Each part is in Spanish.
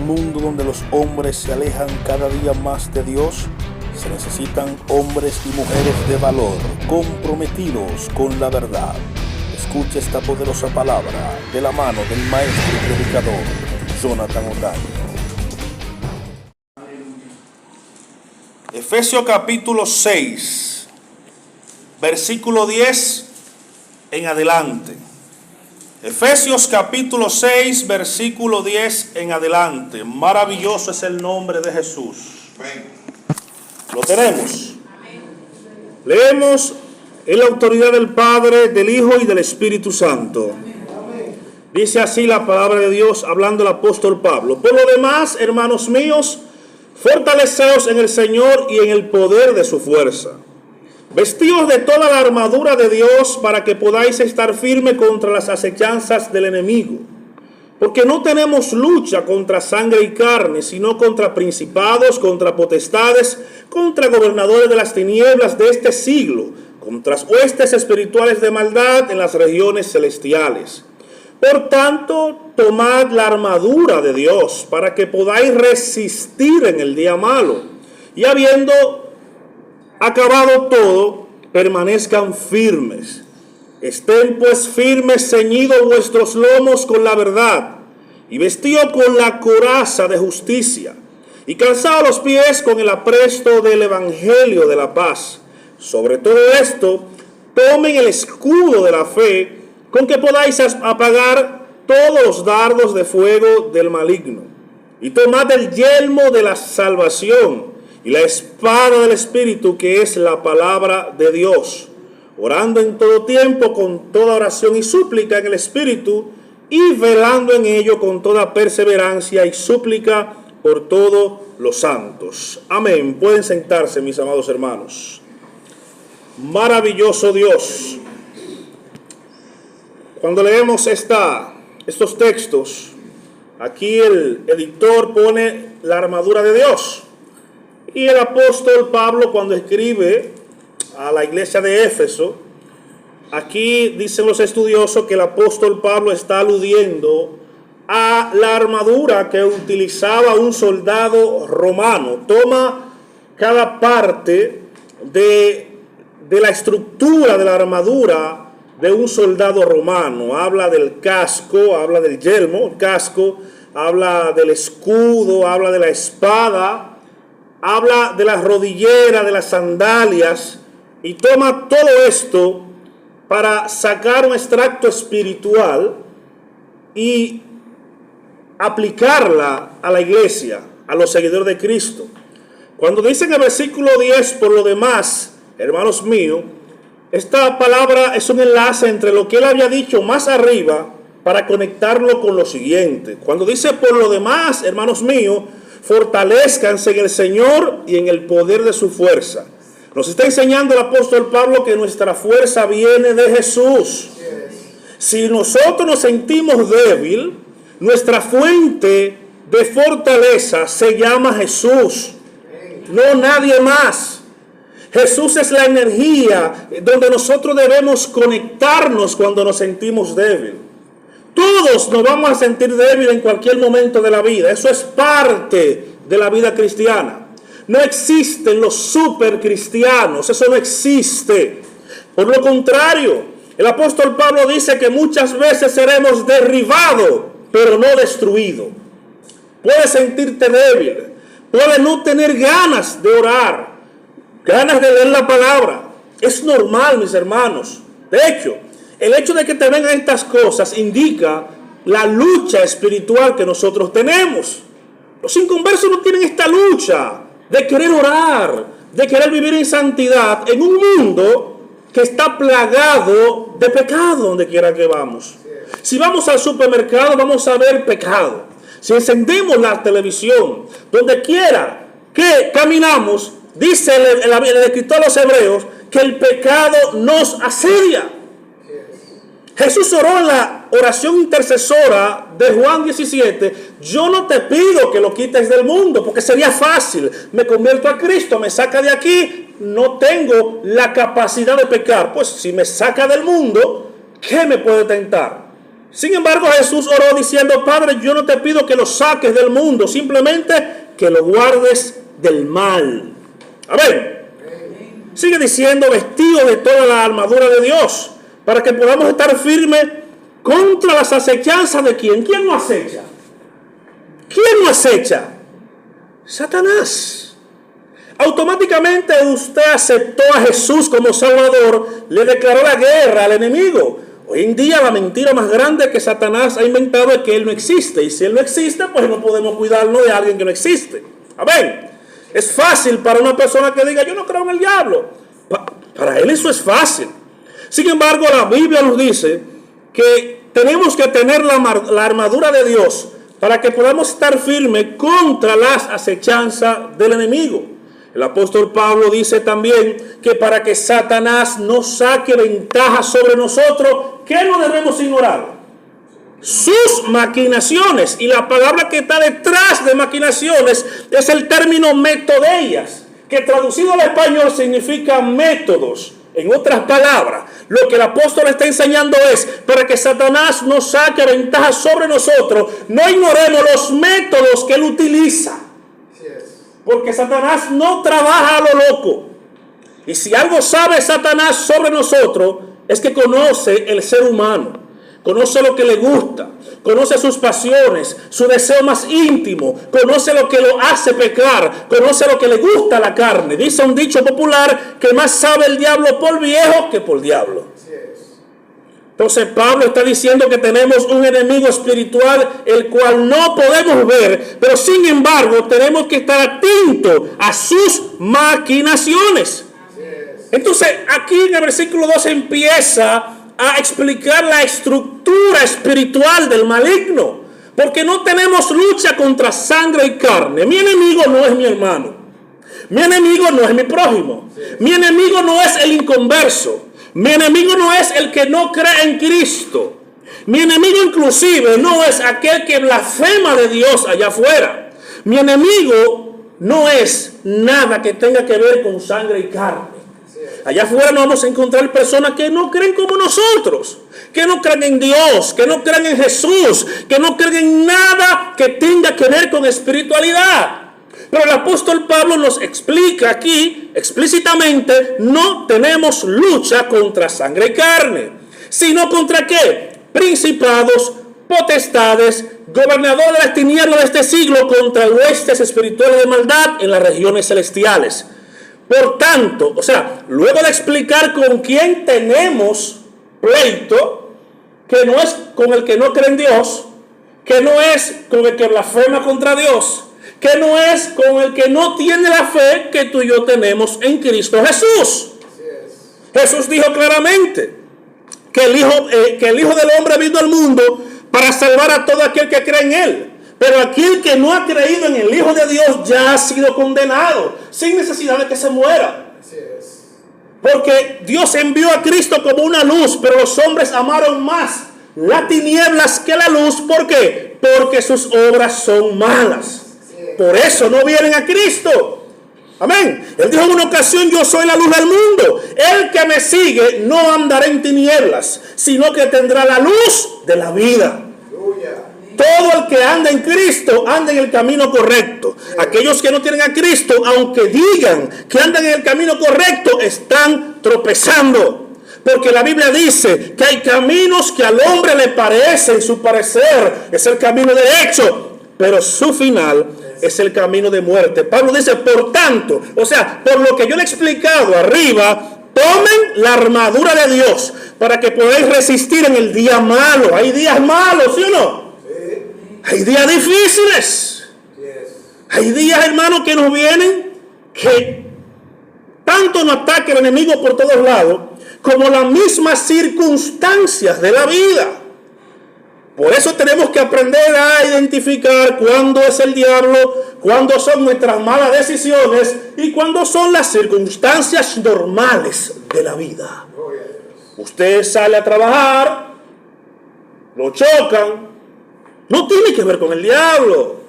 un mundo donde los hombres se alejan cada día más de Dios, se necesitan hombres y mujeres de valor, comprometidos con la verdad. Escucha esta poderosa palabra de la mano del maestro y predicador, Jonathan Otaño. Efesios capítulo 6, versículo 10 en adelante. Efesios capítulo 6, versículo 10 en adelante. Maravilloso es el nombre de Jesús. Lo tenemos. Leemos en la autoridad del Padre, del Hijo y del Espíritu Santo. Dice así la palabra de Dios, hablando el apóstol Pablo. Por lo demás, hermanos míos, fortaleceos en el Señor y en el poder de su fuerza. Vestíos de toda la armadura de Dios para que podáis estar firme contra las acechanzas del enemigo. Porque no tenemos lucha contra sangre y carne, sino contra principados, contra potestades, contra gobernadores de las tinieblas de este siglo, contra huestes espirituales de maldad en las regiones celestiales. Por tanto, tomad la armadura de Dios para que podáis resistir en el día malo, y habiendo acabado todo, permanezcan firmes. Estén pues firmes, ceñidos vuestros lomos con la verdad, y vestidos con la coraza de justicia, y calzados los pies con el apresto del evangelio de la paz. Sobre todo esto, tomen el escudo de la fe, con que podáis apagar todos los dardos de fuego del maligno. Y tomad el yelmo de la salvación y la espada del Espíritu, que es la palabra de Dios, orando en todo tiempo con toda oración y súplica en el Espíritu, y velando en ello con toda perseverancia y súplica por todos los santos. Amén. Pueden sentarse, mis amados hermanos. Maravilloso Dios. Cuando leemos estos textos, aquí el editor pone la armadura de Dios. Y el apóstol Pablo, cuando escribe a la iglesia de Éfeso, aquí dicen los estudiosos que el apóstol Pablo está aludiendo a la armadura que utilizaba un soldado romano. Toma cada parte de la estructura de la armadura de un soldado romano. Habla del casco, habla del yelmo, el casco, habla del escudo, habla de la espada, habla de las rodilleras, de las sandalias, y toma todo esto para sacar un extracto espiritual y aplicarla a la iglesia, a los seguidores de Cristo. Cuando dice en el versículo 10, por lo demás, hermanos míos, esta palabra es un enlace entre lo que él había dicho más arriba para conectarlo con lo siguiente. Cuando dice por lo demás, hermanos míos, fortalezcanse en el Señor y en el poder de su fuerza. Nos está enseñando el apóstol Pablo que nuestra fuerza viene de Jesús. Si nosotros nos sentimos débil, nuestra fuente de fortaleza se llama Jesús, no nadie más. Jesús es la energía donde nosotros debemos conectarnos cuando nos sentimos débiles. Todos nos vamos a sentir débiles en cualquier momento de la vida. Eso es parte de la vida cristiana. No existen los supercristianos, eso no existe. Por lo contrario, el apóstol Pablo dice que muchas veces seremos derribados, pero no destruidos. Puedes sentirte débil, puedes no tener ganas de orar, ganas de leer la palabra. Es normal, mis hermanos. De hecho, el hecho de que te vengan estas cosas indica la lucha espiritual que nosotros tenemos. Los inconversos no tienen esta lucha de querer orar, de querer vivir en santidad en un mundo que está plagado de pecado donde quiera que vamos. Si vamos al supermercado, vamos a ver pecado. Si encendemos la televisión, donde quiera que caminamos, dice el escritor a los hebreos que el pecado nos asedia. Jesús oró en la oración intercesora de Juan 17, yo no te pido que lo quites del mundo, porque sería fácil, me convierto a Cristo, me saca de aquí, no tengo la capacidad de pecar. Pues si me saca del mundo, ¿qué me puede tentar? Sin embargo, Jesús oró diciendo: Padre, yo no te pido que lo saques del mundo, simplemente que lo guardes del mal. Amén. Sigue diciendo: vestido de toda la armadura de Dios, para que podamos estar firmes contra las acechanzas de ¿quién? ¿Quién nos acecha? ¿Quién nos acecha? Satanás. Automáticamente usted aceptó a Jesús como Salvador, le declaró la guerra al enemigo. Hoy en día la mentira más grande que Satanás ha inventado es que Él no existe. Y si Él no existe, pues no podemos cuidarnos de alguien que no existe. Amén. Es fácil para una persona que diga: yo no creo en el diablo. Para él eso es fácil. Sin embargo, la Biblia nos dice que tenemos que tener la armadura de Dios para que podamos estar firmes contra las acechanzas del enemigo. El apóstol Pablo dice también que para que Satanás no saque ventaja sobre nosotros, ¿qué no debemos ignorar? Sus maquinaciones. Y la palabra que está detrás de maquinaciones es el término metodeias, que traducido al español significa métodos. En otras palabras, lo que el apóstol está enseñando es: para que Satanás no saque ventaja sobre nosotros, no ignoremos los métodos que él utiliza. Porque Satanás no trabaja a lo loco. Y si algo sabe Satanás sobre nosotros, es que conoce el ser humano. Conoce lo que le gusta, conoce sus pasiones, su deseo más íntimo, conoce lo que lo hace pecar, conoce lo que le gusta a la carne. Dice un dicho popular que más sabe el diablo por viejo que por diablo. Entonces Pablo está diciendo que tenemos un enemigo espiritual el cual no podemos ver, pero sin embargo tenemos que estar atentos a sus maquinaciones. Entonces aquí en el versículo 12 empieza a explicar la estructura espiritual del maligno, porque no tenemos lucha contra sangre y carne. Mi enemigo no es mi hermano, mi enemigo no es mi prójimo, mi enemigo no es el inconverso, mi enemigo no es el que no cree en Cristo, mi enemigo inclusive no es aquel que blasfema de Dios allá afuera. Mi enemigo no es nada que tenga que ver con sangre y carne. Allá afuera nos vamos a encontrar personas que no creen como nosotros, que no creen en Dios, que no creen en Jesús, que no creen en nada que tenga que ver con espiritualidad. Pero el apóstol Pablo nos explica aquí explícitamente: no tenemos lucha contra sangre y carne, sino contra ¿qué? Principados, potestades, gobernadores de las tinieblas de este siglo, contra huestes espirituales de maldad en las regiones celestiales. Por tanto, luego de explicar con quién tenemos pleito, que no es con el que no cree en Dios, que no es con el que blasfema contra Dios, que no es con el que no tiene la fe que tú y yo tenemos en Cristo Jesús. Jesús dijo claramente que el Hijo del Hombre vino al mundo para salvar a todo aquel que cree en Él. Pero aquel que no ha creído en el Hijo de Dios ya ha sido condenado, sin necesidad de que se muera. Porque Dios envió a Cristo como una luz, pero los hombres amaron más las tinieblas que la luz. ¿Por qué? Porque sus obras son malas. Por eso no vienen a Cristo. Amén. Él dijo en una ocasión: yo soy la luz del mundo. El que me sigue no andará en tinieblas, sino que tendrá la luz de la vida. Todo el que anda en Cristo anda en el camino correcto. Aquellos que no tienen a Cristo, aunque digan que andan en el camino correcto, están tropezando. Porque la Biblia dice que hay caminos que al hombre le parecen, su parecer es el camino derecho, pero su final es el camino de muerte. Pablo dice: por tanto, por lo que yo le he explicado arriba, tomen la armadura de Dios para que podáis resistir en el día malo. Hay días malos, ¿sí o no? Hay días difíciles. Hay días, hermanos, que nos vienen que tanto nos ataca el enemigo por todos lados, como las mismas circunstancias de la vida. Por eso tenemos que aprender a identificar cuándo es el diablo, cuándo son nuestras malas decisiones y cuándo son las circunstancias normales de la vida. Usted sale a trabajar, lo chocan. No tiene que ver con el diablo.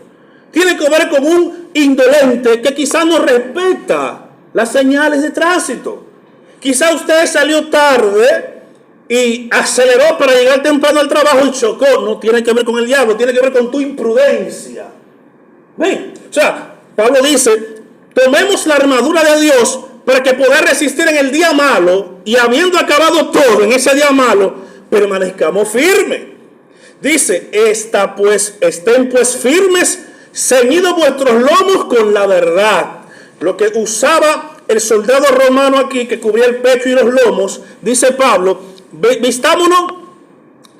Tiene que ver con un indolente que quizás no respeta las señales de tránsito. Quizás usted salió tarde y aceleró para llegar temprano al trabajo y chocó. No tiene que ver con el diablo, tiene que ver con tu imprudencia. ¿Ven? O sea, Pablo dice, tomemos la armadura de Dios para que poder resistir en el día malo, y habiendo acabado todo en ese día malo, permanezcamos firmes. Dice, estén pues firmes, ceñidos vuestros lomos con la verdad. Lo que usaba el soldado romano aquí, que cubría el pecho y los lomos, dice Pablo, vistámonos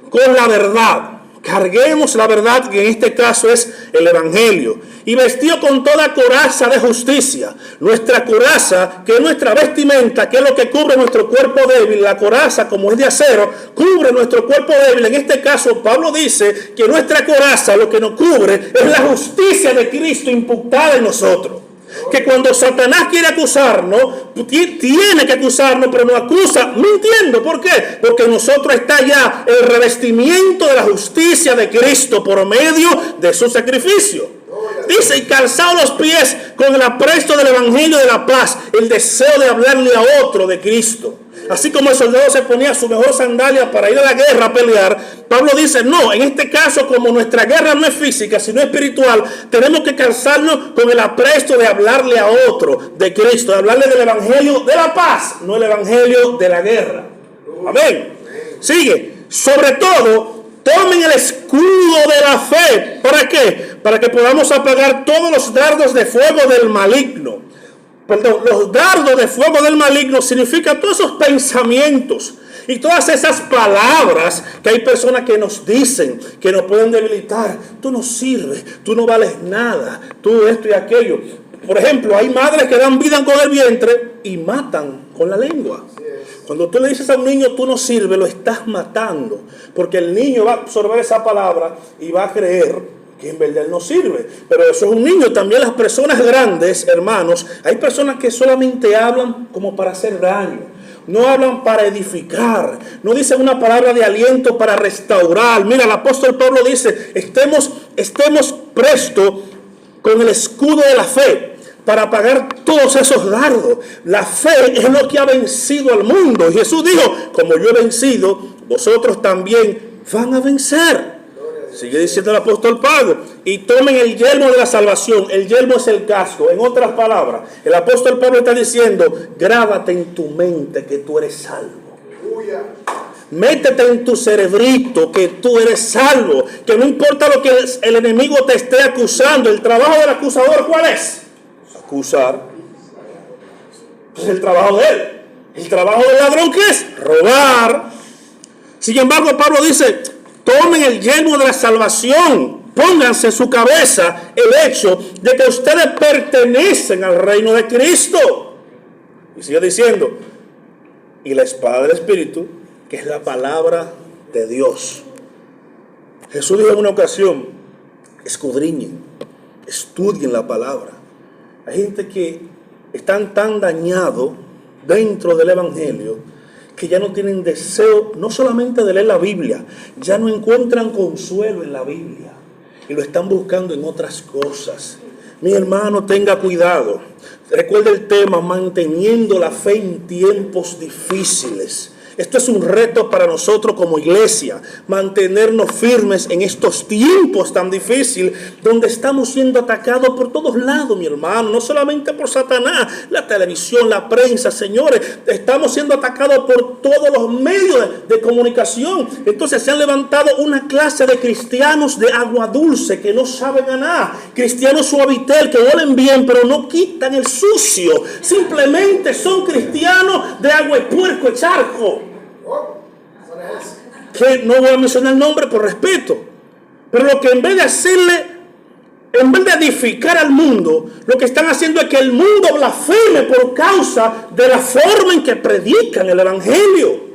con la verdad. Carguemos la verdad, que en este caso es el evangelio, y vestido con toda coraza de justicia. Nuestra coraza, que es nuestra vestimenta, que es lo que cubre nuestro cuerpo débil. La coraza, como es de acero, cubre nuestro cuerpo débil. En este caso, Pablo dice que nuestra coraza, lo que nos cubre, es la justicia de Cristo imputada en nosotros. Que cuando Satanás quiere acusarnos, tiene que acusarnos, pero nos acusa mintiendo. ¿Por qué? Porque en nosotros está ya el revestimiento de la justicia de Cristo por medio de su sacrificio. Dice, y calzados los pies con el apresto del evangelio de la paz, el deseo de hablarle a otro de Cristo. Así como el soldado se ponía su mejor sandalia para ir a la guerra a pelear, Pablo dice, no, en este caso, como nuestra guerra no es física, sino espiritual, tenemos que calzarnos con el apresto de hablarle a otro de Cristo, de hablarle del evangelio de la paz, no el evangelio de la guerra. Amén. Sigue. Sobre todo, tomen el escudo de la fe. ¿Para qué? Para que podamos apagar todos los dardos de fuego del maligno. Perdón, los dardos de fuego del maligno significa todos esos pensamientos y todas esas palabras que hay personas que nos dicen, que nos pueden debilitar. Tú no sirves, tú no vales nada, tú esto y aquello. Por ejemplo, hay madres que dan vida con el vientre y matan con la lengua. Cuando tú le dices a un niño, tú no sirves, lo estás matando, porque el niño va a absorber esa palabra y va a creer que en verdad no sirve. Pero eso es un niño. También las personas grandes, hermanos, hay personas que solamente hablan como para hacer daño. No hablan para edificar. No dicen una palabra de aliento para restaurar. Mira, el apóstol Pablo dice, estemos prestos con el escudo de la fe para apagar todos esos dardos. La fe es lo que ha vencido al mundo. Y Jesús dijo, como yo he vencido, vosotros también van a vencer. Sigue diciendo el apóstol Pablo, y tomen el yelmo de la salvación. El yelmo es el casco. En otras palabras, el apóstol Pablo está diciendo, grábate en tu mente que tú eres salvo. Métete en tu cerebrito que tú eres salvo, que no importa lo que el enemigo te esté acusando. El trabajo del acusador, ¿cuál es? Acusar. Pues el trabajo de él. El trabajo del ladrón, ¿qué es? Robar. Sin embargo, Pablo dice, tomen el yelmo de la salvación, pónganse en su cabeza el hecho de que ustedes pertenecen al reino de Cristo. Y sigue diciendo, y la espada del Espíritu, que es la palabra de Dios. Jesús dijo en una ocasión, escudriñen, estudien la palabra. Hay gente que están tan dañados dentro del evangelio que ya no tienen deseo, no solamente de leer la Biblia, ya no encuentran consuelo en la Biblia y lo están buscando en otras cosas. Mi hermano, tenga cuidado. Recuerde el tema, manteniendo la fe en tiempos difíciles. Esto es un reto para nosotros como iglesia, mantenernos firmes en estos tiempos tan difíciles, donde estamos siendo atacados por todos lados, mi hermano, no solamente por Satanás, la televisión, la prensa, señores, estamos siendo atacados por todos los medios de comunicación. Entonces se han levantado una clase de cristianos de agua dulce que no saben a nada, cristianos suavitel que huelen bien pero no quitan el sucio, simplemente son cristianos de agua y puerco y charco. Que no voy a mencionar el nombre por respeto, pero lo que en vez de edificar al mundo, lo que están haciendo es que el mundo blasfeme por causa de la forma en que predican el evangelio.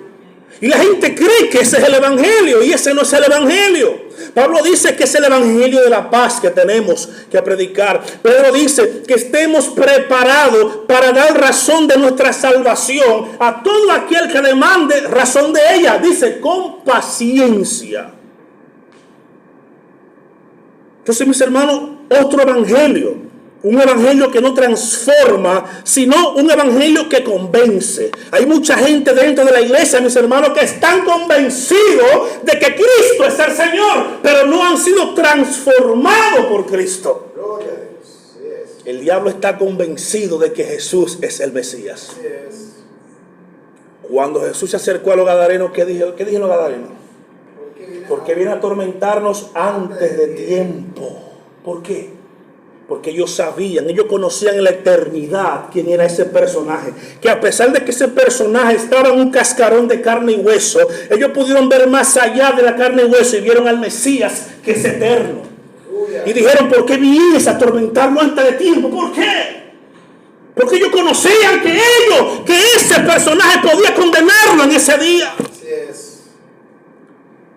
Y la gente cree que ese es el evangelio, y ese no es el evangelio. Pablo dice que es el evangelio de la paz que tenemos que predicar. Pedro dice que estemos preparados para dar razón de nuestra salvación a todo aquel que demande razón de ella. Dice, con paciencia. Entonces, mis hermanos, otro evangelio. Un evangelio que no transforma, sino un evangelio que convence. Hay mucha gente dentro de la iglesia, mis hermanos, que están convencidos de que Cristo es el Señor, pero no han sido transformados por Cristo. Gloria a Dios. Yes. El diablo está convencido de que Jesús es el Mesías. Yes. Cuando Jesús se acercó a los gadarenos, ¿qué dijeron los gadarenos? Porque viene a atormentarnos antes de tiempo. ¿Por qué? Porque ellos sabían, ellos conocían en la eternidad quién era ese personaje. Que a pesar de que ese personaje estaba en un cascarón de carne y hueso, ellos pudieron ver más allá de la carne y hueso y vieron al Mesías que es eterno. Y dijeron, ¿por qué vienes a atormentarlo antes de tiempo? ¿Por qué? Porque ellos conocían que ese personaje podía condenarlo en ese día.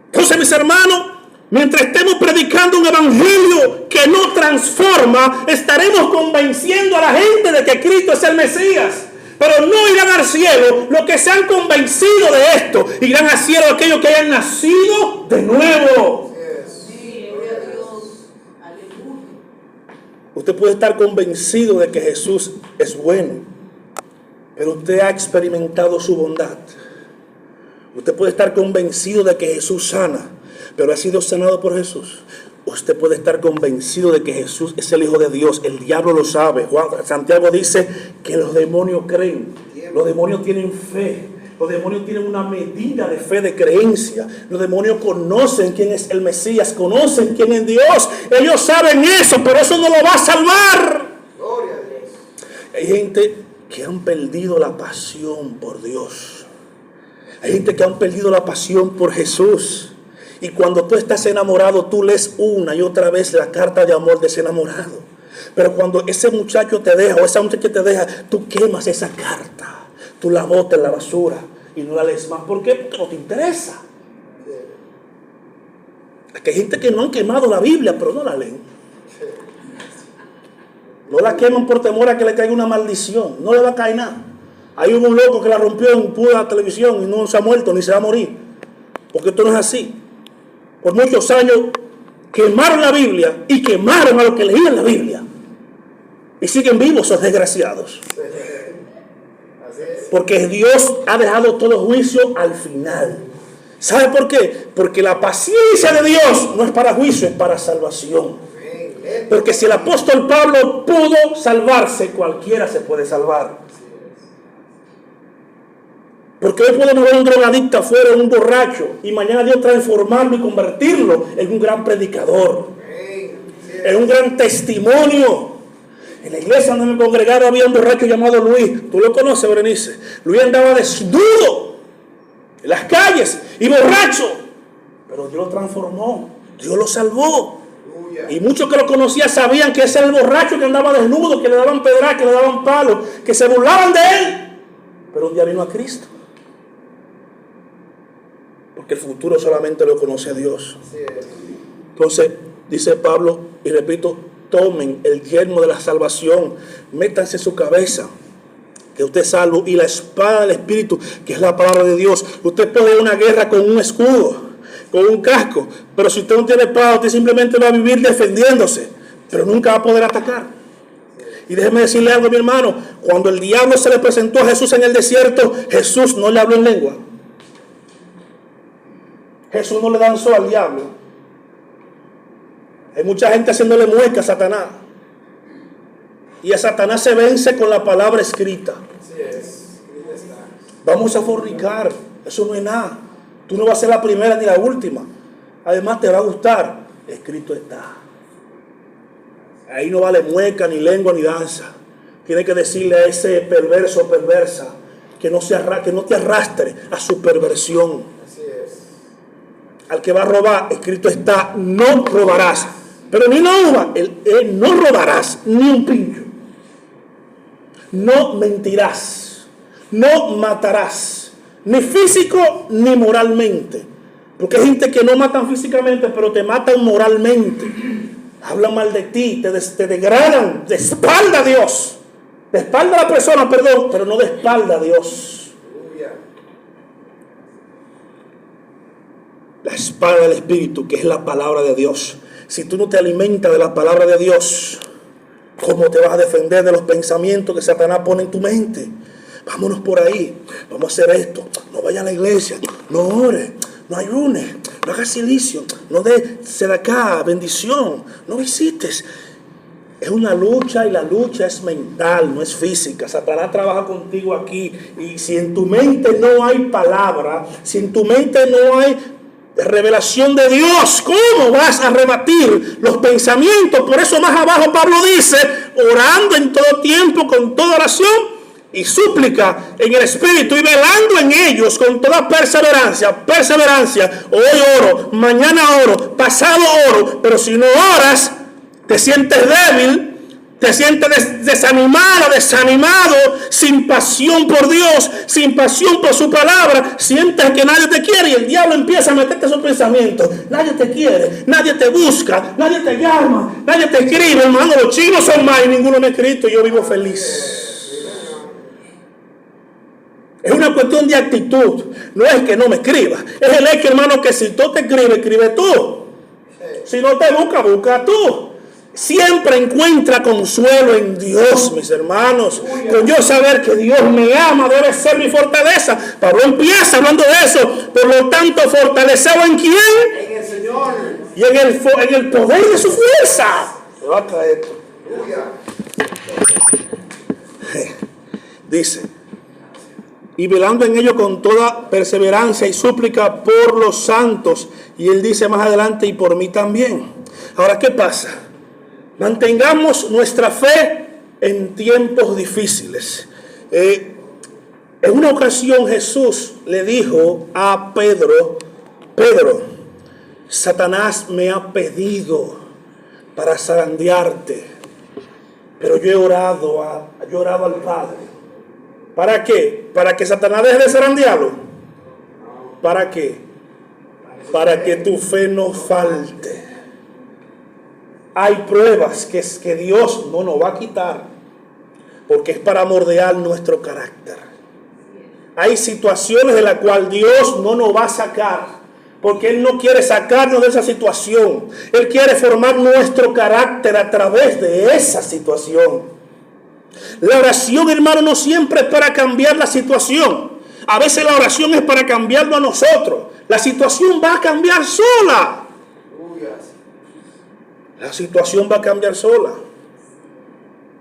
Entonces, mis hermanos, mientras estemos predicando un evangelio que no transforma, estaremos convenciendo a la gente de que Cristo es el Mesías. Pero no irán al cielo los que se han convencido de esto. Irán al cielo aquellos que hayan nacido de nuevo. Usted puede estar convencido de que Jesús es bueno, pero usted ha experimentado su bondad. Usted puede estar convencido de que Jesús sana, pero ha sido sanado por Jesús. Usted puede estar convencido de que Jesús es el Hijo de Dios. El diablo lo sabe. Santiago dice que los demonios creen. Los demonios tienen fe. Los demonios tienen una medida de fe, de creencia. Los demonios conocen quién es el Mesías, conocen quién es Dios. Ellos saben eso, pero eso no lo va a salvar. Gloria a Dios. Hay gente que han perdido la pasión por Dios. Hay gente que han perdido la pasión por Jesús. Y cuando tú estás enamorado, tú lees una y otra vez la carta de amor de ese enamorado. Pero cuando ese muchacho te deja o esa muchacha te deja, tú quemas esa carta. Tú la botas en la basura y no la lees más. ¿Por qué? Porque no te interesa. Aquí hay gente que no han quemado la Biblia, pero no la leen. No la queman por temor a que le caiga una maldición. No le va a caer nada. Hay un loco que la rompió en pura televisión y no se ha muerto ni se va a morir. Porque esto no es así. Por muchos años quemaron la Biblia y quemaron a los que leían la Biblia. Y siguen vivos esos desgraciados. Porque Dios ha dejado todo juicio al final. ¿Sabe por qué? Porque la paciencia de Dios no es para juicio, es para salvación. Porque si el apóstol Pablo pudo salvarse, cualquiera se puede salvar. Porque hoy podemos ver un drogadicto afuera, un borracho, y mañana Dios transformarlo y convertirlo en un gran predicador, en un gran testimonio. En la iglesia donde me congregaba había un borracho llamado Luis. ¿Tú lo conoces, Berenice? Luis andaba desnudo en las calles y borracho. Pero Dios lo transformó. Dios lo salvó. Y muchos que lo conocían sabían que ese era el borracho que andaba desnudo, que le daban pedras, que le daban palos, que se burlaban de él. Pero un día vino a Cristo. Porque el futuro solamente lo conoce Dios. Entonces, dice Pablo, y repito, tomen el yelmo de la salvación, métanse en su cabeza que usted es salvo, y la espada del Espíritu, que es la palabra de Dios. Usted puede ir a una guerra con un escudo, con un casco, pero si usted no tiene espada, usted simplemente va a vivir defendiéndose, pero nunca va a poder atacar. Y déjeme decirle algo, mi hermano, cuando el diablo se le presentó a Jesús en el desierto, Jesús no le habló en lengua. Jesús no le danzó al diablo. Hay mucha gente haciéndole mueca a Satanás. Y a Satanás se vence con la palabra escrita. Vamos a fornicar. Eso no es nada. Tú no vas a ser la primera ni la última. Además te va a gustar. Escrito está. Ahí no vale mueca, ni lengua, ni danza. Tiene que decirle a ese perverso o perversa que no te arrastre a su perversión. Al que va a robar, escrito está, no robarás. Pero ni una uva, no robarás ni un pincho. No mentirás, no matarás, ni físico ni moralmente. Porque hay gente que no matan físicamente, pero te matan moralmente. Hablan mal de ti, te degradan, de espalda a Dios. De espalda a la persona, perdón, pero no de espalda a Dios. La espada del Espíritu, que es la palabra de Dios. Si tú no te alimentas de la palabra de Dios, ¿Cómo te vas a defender de los pensamientos que Satanás pone en tu mente? Vámonos por ahí, vamos a hacer esto. No vayas a la iglesia, no ores, no ayunes, no hagas silicio, no des sedacá, bendición, no visites. Es una lucha y la lucha es mental, no es física. Satanás trabaja contigo aquí y si en tu mente no hay palabra, si en tu mente no hay revelación de Dios, ¿cómo vas a rebatir los pensamientos? Por eso más abajo Pablo dice, orando en todo tiempo, con toda oración y súplica en el Espíritu y velando en ellos con toda perseverancia. Hoy oro, mañana oro, pasado oro, pero si no oras, te sientes débil, te sientes desanimado, sin pasión por Dios, sin pasión por su palabra, sientes que nadie te quiere y el diablo empieza a meterte esos pensamientos. Nadie te quiere, nadie te busca, nadie te llama, nadie te escribe. Hermano, los chinos son más y ninguno me ha escrito y yo vivo feliz. Es una cuestión de actitud, no es que no me escriba. Es el hecho, hermano, que si tú te escribes, escribe tú. Si no te busca, busca tú. Siempre encuentra consuelo en Dios, mis hermanos. Con yo saber que Dios me ama debe ser mi fortaleza. Pablo empieza hablando de eso. Por lo tanto, fortalecido en quién? En el Señor. Y en el poder de su fuerza. Me va a caer esto. Dice, y velando en ello con toda perseverancia y súplica por los santos. Y él dice más adelante, y por mí también. Ahora, ¿qué pasa? Mantengamos nuestra fe en tiempos difíciles. En una ocasión Jesús le dijo a Pedro, Satanás me ha pedido para zarandearte, pero yo he orado al Padre. ¿Para qué? ¿Para que Satanás deje de zarandearlo? ¿Para qué? Para que tu fe no falte. Hay pruebas que Dios no nos va a quitar porque es para moldear nuestro carácter. Hay situaciones de las cuales Dios no nos va a sacar porque Él no quiere sacarnos de esa situación. Él quiere formar nuestro carácter a través de esa situación. La oración, hermano, no siempre es para cambiar la situación. A veces la oración es para cambiarlo a nosotros. La situación va a cambiar sola. La situación va a cambiar sola.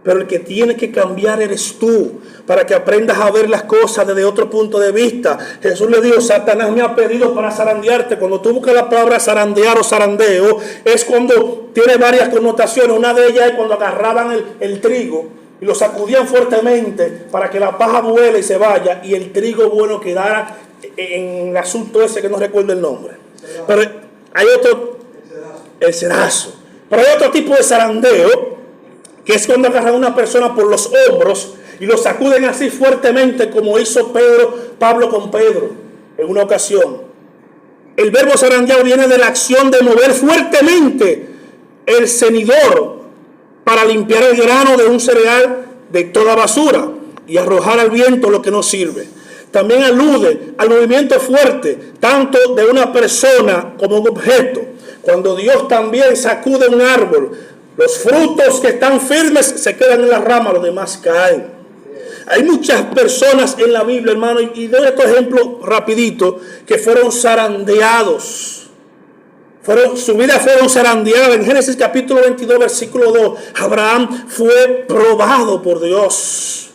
Pero el que tiene que cambiar eres tú, para que aprendas a ver las cosas desde otro punto de vista. Jesús le dijo, Satanás me ha pedido para zarandearte. Cuando tú buscas la palabra zarandear o zarandeo, es cuando tiene varias connotaciones. Una de ellas es cuando agarraban el trigo y lo sacudían fuertemente para que la paja vuele y se vaya y el trigo bueno quedara en el asunto ese que no recuerdo el nombre. Pero hay otro, el cedazo. Pero hay otro tipo de zarandeo, que es cuando agarran a una persona por los hombros y lo sacuden así fuertemente, como hizo Pablo con Pedro en una ocasión. El verbo zarandear viene de la acción de mover fuertemente el cenidor para limpiar el grano de un cereal de toda basura y arrojar al viento lo que no sirve. También alude al movimiento fuerte, tanto de una persona como un objeto. Cuando Dios también sacude un árbol, los frutos que están firmes se quedan en la rama, los demás caen. Hay muchas personas en la Biblia, hermano, y doy estos ejemplos rapidito, que fueron zarandeados. Su vida fueron zarandeadas. En Génesis capítulo 22, versículo 2, Abraham fue probado por Dios.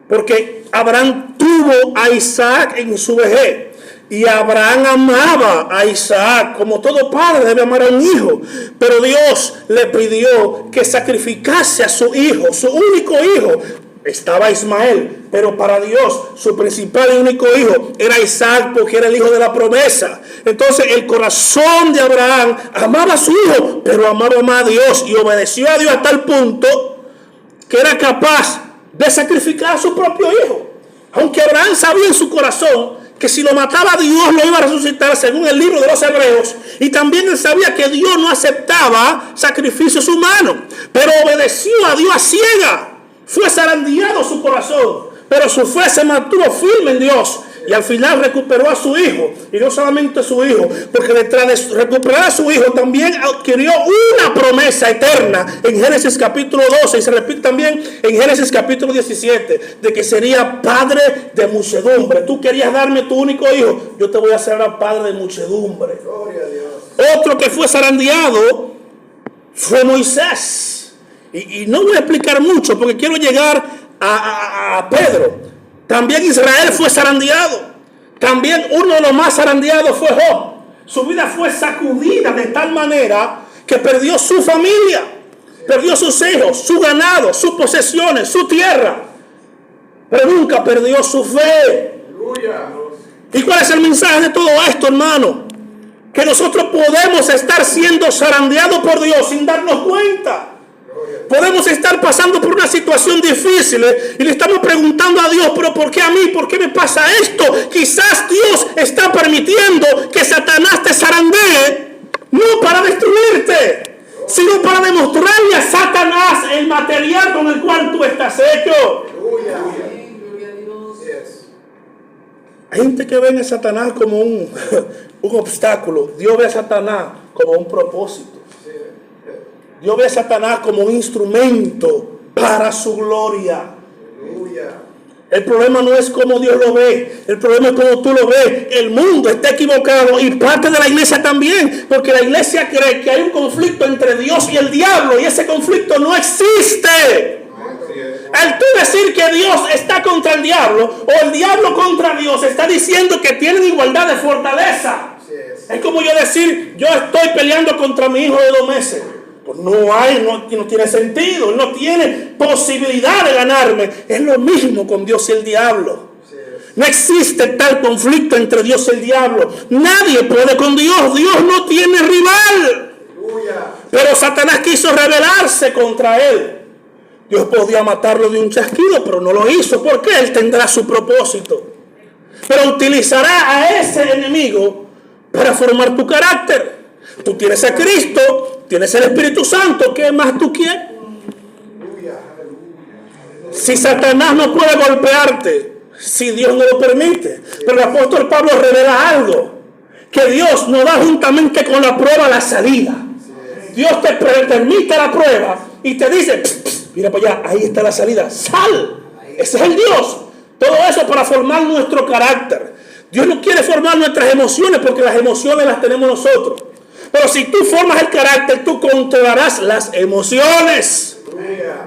Porque Abraham tuvo a Isaac en su vejez. Y Abraham amaba a Isaac, como todo padre debe amar a un hijo. Pero Dios le pidió que sacrificase a su hijo, su único hijo. Estaba Ismael, pero para Dios su principal y único hijo era Isaac, porque era el hijo de la promesa. Entonces el corazón de Abraham amaba a su hijo, pero amaba más a Dios y obedeció a Dios a tal punto que era capaz de sacrificar a su propio hijo. Aunque Abraham sabía en su corazón que si lo mataba Dios lo iba a resucitar, según el libro de los Hebreos. Y también él sabía que Dios no aceptaba sacrificios humanos, pero obedeció a Dios a ciega. Fue zarandeado su corazón, pero su fe se mantuvo firme en Dios. Y al final recuperó a su hijo. Y no solamente a su hijo, porque detrás de recuperar a su hijo también adquirió una promesa eterna en Génesis capítulo 12. Y se repite también en Génesis capítulo 17, de que sería padre de muchedumbre. Tú querías darme tu único hijo, yo te voy a hacer ahora padre de muchedumbre. Gloria a Dios. Otro que fue zarandeado fue Moisés. Y no voy a explicar mucho porque quiero llegar a Pedro. También Israel fue zarandeado. También uno de los más zarandeados fue Job. Su vida fue sacudida de tal manera que perdió su familia, perdió sus hijos, su ganado, sus posesiones, su tierra, pero nunca perdió su fe. Aleluya. ¿Y cuál es el mensaje de todo esto, hermano? Que nosotros podemos estar siendo zarandeados por Dios sin darnos cuenta. Podemos estar pasando por una situación difícil y le estamos preguntando a Dios, pero ¿por qué a mí? ¿Por qué me pasa esto? Quizás Dios está permitiendo que Satanás te zarandee, no para destruirte, sino para demostrarle a Satanás el material con el cual tú estás hecho. Aleluya. Gloria a Dios. Yes. Hay gente que ve a Satanás como un obstáculo. Dios ve a Satanás como un propósito. Dios ve a Satanás como un instrumento para su gloria. Aleluya. El problema no es cómo Dios lo ve, el problema es cómo tú lo ves. El mundo está equivocado y parte de la iglesia también, porque la iglesia cree que hay un conflicto entre Dios y el diablo y ese conflicto no existe. Al tú decir que Dios está contra el diablo o el diablo contra Dios, está diciendo que tienen igualdad de fortaleza. Es como yo decir, yo estoy peleando contra mi hijo de 2 meses. Pues no tiene sentido, no tiene posibilidad de ganarme. Es lo mismo con Dios y el diablo. No existe tal conflicto entre Dios y el diablo. Nadie puede con Dios. Dios no tiene rival. Pero Satanás quiso rebelarse contra él. Dios podía matarlo de un chasquido, pero no lo hizo porque él tendrá su propósito. Pero utilizará a ese enemigo para formar tu carácter. Tú tienes a Cristo, tienes el Espíritu Santo, ¿qué más tú quieres? Si Satanás no puede golpearte, si Dios no lo permite. Pero el apóstol Pablo revela algo, que Dios nos da juntamente con la prueba la salida. Dios te permite la prueba y te dice, mira para allá, ahí está la salida, sal. Ese es el Dios. Todo eso para formar nuestro carácter. Dios no quiere formar nuestras emociones porque las emociones las tenemos nosotros. Pero si tú formas el carácter, tú controlarás las emociones.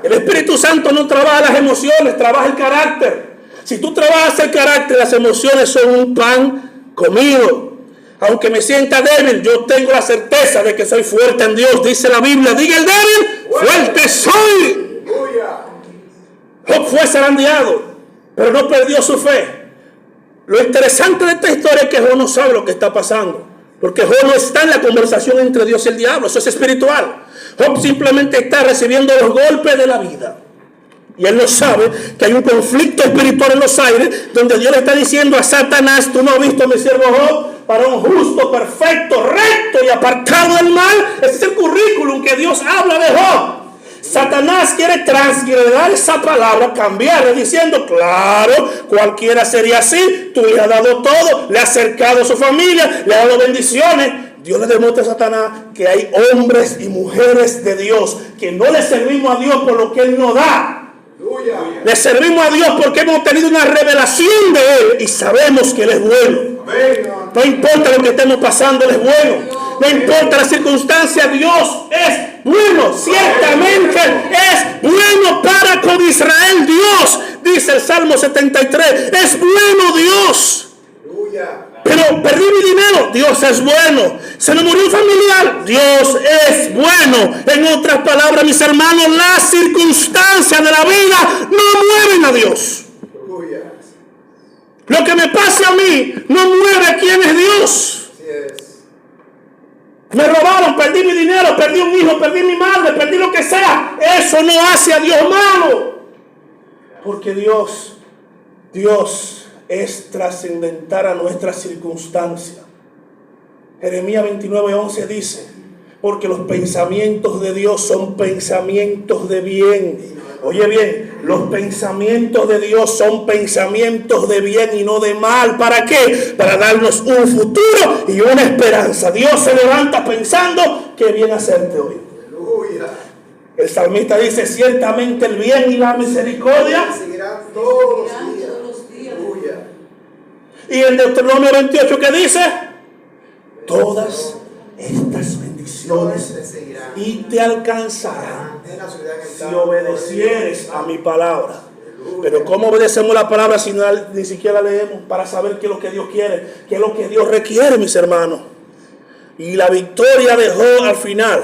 El Espíritu Santo no trabaja las emociones, trabaja el carácter. Si tú trabajas el carácter, las emociones son un pan comido. Aunque me sienta débil, yo tengo la certeza de que soy fuerte en Dios. Dice la Biblia, diga el débil, fuerte soy. Job fue zarandeado, pero no perdió su fe. Lo interesante de esta historia es que Job no sabe lo que está pasando. Porque Job no está en la conversación entre Dios y el diablo. Eso es espiritual. Job simplemente está recibiendo los golpes de la vida. Y él no sabe que hay un conflicto espiritual en los aires, donde Dios le está diciendo a Satanás, tú no has visto a mi siervo Job, para un justo, perfecto, recto y apartado del mal. Ese es el currículum que Dios habla de Job. Satanás quiere transgredir esa palabra, cambiarla, diciendo, claro, cualquiera sería así. Tú le has dado todo, le has acercado a su familia, le has dado bendiciones. Dios le demuestra a Satanás que hay hombres y mujeres de Dios que no le servimos a Dios por lo que Él nos da. Le servimos a Dios porque hemos tenido una revelación de Él y sabemos que Él es bueno. No importa lo que estemos pasando, Él es bueno. No importa la circunstancia, Dios es bueno. Ciertamente es bueno para con Israel. Dios, dice el Salmo 73, es bueno Dios. Pero perdí mi dinero, Dios es bueno. Se me murió un familiar, Dios es bueno. En otras palabras, mis hermanos, las circunstancias de la vida no mueven a Dios. Lo que me pase a mí no mueve a quién es Dios. Me robaron, perdí mi dinero, perdí un hijo, perdí mi madre, perdí lo que sea. Eso no hace a Dios malo. Porque Dios es trascendental a nuestras circunstancias. Jeremías 29:11 dice, porque los pensamientos de Dios son pensamientos de bien Oye bien, los pensamientos de Dios son pensamientos de bien y no de mal. ¿Para qué? Para darnos un futuro y una esperanza. Dios se levanta pensando qué bien hacerte hoy. Aleluya. El salmista dice, ciertamente el bien y la misericordia Seguirán todos los días. Aleluya. Y en Deuteronomio 28, ¿qué dice? Todas estas bendiciones Te seguirán. y te alcanzarán En la ciudad que si está. obedecieres a mi palabra. Pero ¿cómo obedecemos la palabra si ni siquiera leemos para saber qué es lo que Dios quiere, qué es lo que Dios requiere, mis hermanos? Y la victoria de Job al final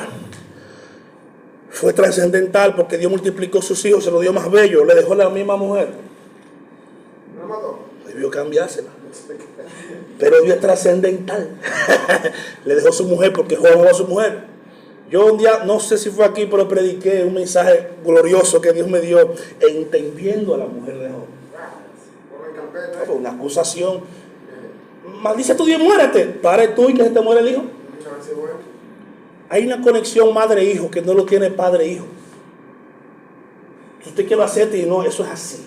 fue trascendental porque Dios multiplicó sus hijos, se los dio más bello, le dejó la misma mujer. ¿No mató? Debió cambiársela. Pero Dios es trascendental. Le dejó su mujer porque Job dejó a su mujer. Yo un día, no sé si fue aquí, pero prediqué un mensaje glorioso que Dios me dio, entendiendo a la mujer de Job. Por el carpeta. Fue una acusación. Maldice a tu Dios, muérete. Pare tú y que se te muere el hijo. A ver si bueno. Hay una conexión madre-hijo que no lo tiene padre-hijo. Si usted quiere hacerte y no, eso es así.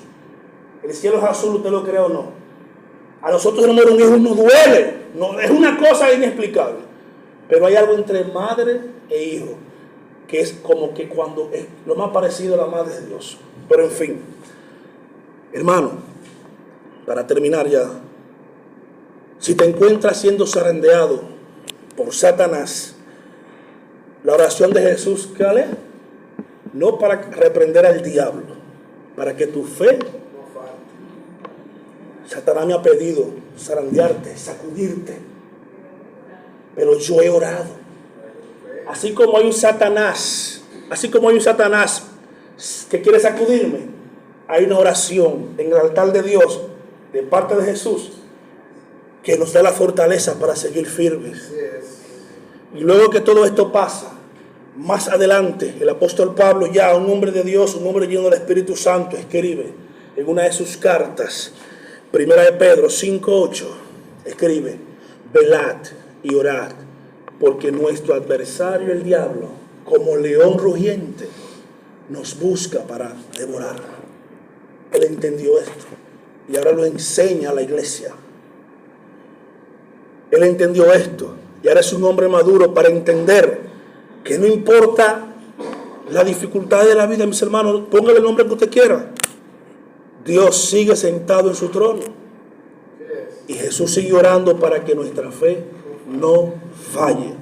El cielo es azul, usted lo cree o no. A nosotros el número un hijo nos duele. No, es una cosa inexplicable. Pero hay algo entre madre e hijo que es como que cuando es lo más parecido a la madre de Dios. Pero en fin, hermano, para terminar ya, si te encuentras siendo zarandeado por Satanás, la oración de Jesús, ¿cuál es? No para reprender al diablo, para que tu fe, No falta. Satanás me ha pedido zarandearte, sacudirte, pero yo he orado. Así como hay un Satanás que quiere sacudirme, hay una oración en el altar de Dios, de parte de Jesús, que nos da la fortaleza para seguir firmes. Así es. Y luego que todo esto pasa, más adelante, el apóstol Pablo, ya un hombre de Dios, un hombre lleno del Espíritu Santo, escribe en una de sus cartas, primera de Pedro 5:8, escribe, velad y orad, porque nuestro adversario el diablo, como león rugiente, nos busca para devorar. Él entendió esto y ahora lo enseña a la iglesia. Él entendió esto y ahora es un hombre maduro para entender que no importa la dificultad de la vida, mis hermanos, póngale el nombre que usted quiera. Dios sigue sentado en su trono. Y Jesús sigue orando para que nuestra fe no falle.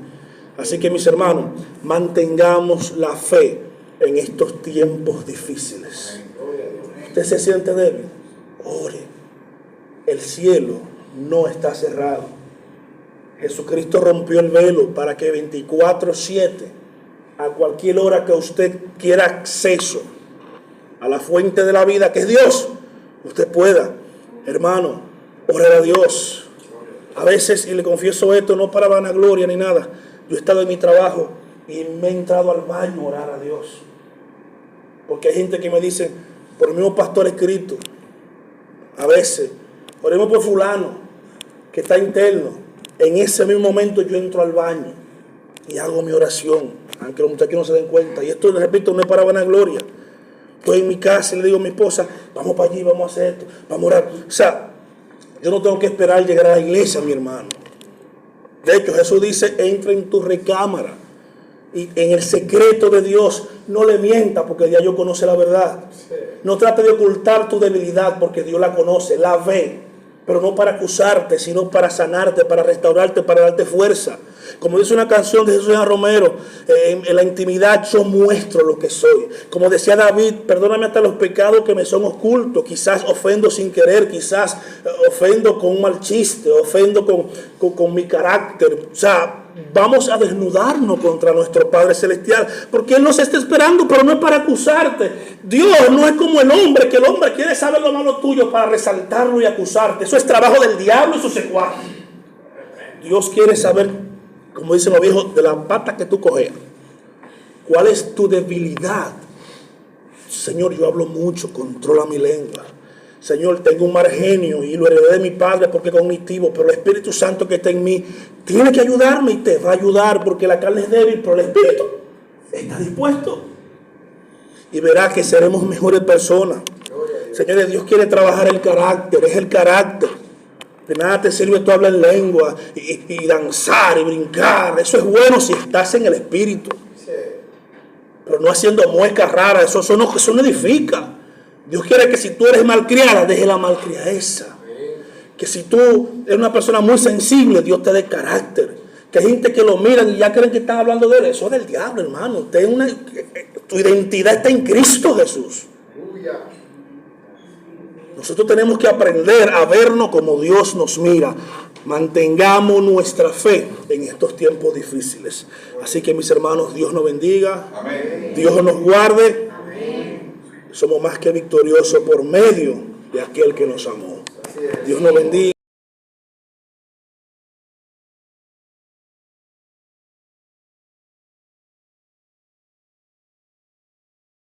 Así que, mis hermanos, mantengamos la fe en estos tiempos difíciles. Usted se siente débil, ore. El cielo no está cerrado. Jesucristo rompió el velo para que 24/7, a cualquier hora que usted quiera acceso a la fuente de la vida, que es Dios, usted pueda, hermano, orar a Dios. A veces, y le confieso esto, no para vanagloria ni nada, yo he estado en mi trabajo y me he entrado al baño a orar a Dios. Porque hay gente que me dice, por el mismo pastor escrito, a veces, oremos por fulano, que está interno. En ese mismo momento yo entro al baño y hago mi oración, aunque los muchachos no se den cuenta. Y esto, les repito, no es para vanagloria. Estoy en mi casa y le digo a mi esposa, vamos para allí, vamos a hacer esto, vamos a orar. O sea, yo no tengo que esperar llegar a la iglesia, mi hermano. De hecho, Jesús dice, entra en tu recámara y en el secreto de Dios no le mienta, porque ya Dios conoce la verdad. No trate de ocultar tu debilidad, porque Dios la conoce, la ve. Pero no para acusarte, sino para sanarte, para restaurarte, para darte fuerza. Como dice una canción de Jesús Romero, en la intimidad yo muestro lo que soy. Como decía David, perdóname hasta los pecados que me son ocultos. Quizás ofendo sin querer, quizás ofendo con un mal chiste, ofendo con mi carácter. O sea, vamos a desnudarnos contra nuestro Padre Celestial, porque Él nos está esperando, pero no es para acusarte. Dios no es como el hombre, que el hombre quiere saber lo malo tuyo para resaltarlo y acusarte. Eso es trabajo del diablo y sus secuaces. Dios quiere saber, como dicen los viejos, de la pata que tú cojeas. ¿Cuál es tu debilidad? Señor, yo hablo mucho, controla mi lengua. Señor, tengo un mal genio y lo heredé de mi padre porque es cognitivo, pero el Espíritu Santo que está en mí tiene que ayudarme y te va a ayudar, porque la carne es débil, pero el Espíritu está dispuesto. y verá que seremos mejores personas. Señores, Dios quiere trabajar el carácter, es el carácter. De nada te sirve tú hablar en lengua y danzar y brincar. Eso es bueno si estás en el Espíritu. Pero no haciendo muecas raras, eso no edifica. Dios quiere que si tú eres malcriada, deje la malcriadeza. Que si tú eres una persona muy sensible, Dios te dé carácter. Que hay gente que lo miran y ya creen que están hablando de él. Eso es del diablo, hermano. Tu identidad está en Cristo Jesús. Nosotros tenemos que aprender a vernos como Dios nos mira. Mantengamos nuestra fe en estos tiempos difíciles. Así que, mis hermanos, Dios nos bendiga. Amén. Dios nos guarde. Somos más que victoriosos por medio de aquel que nos amó. Dios nos bendiga.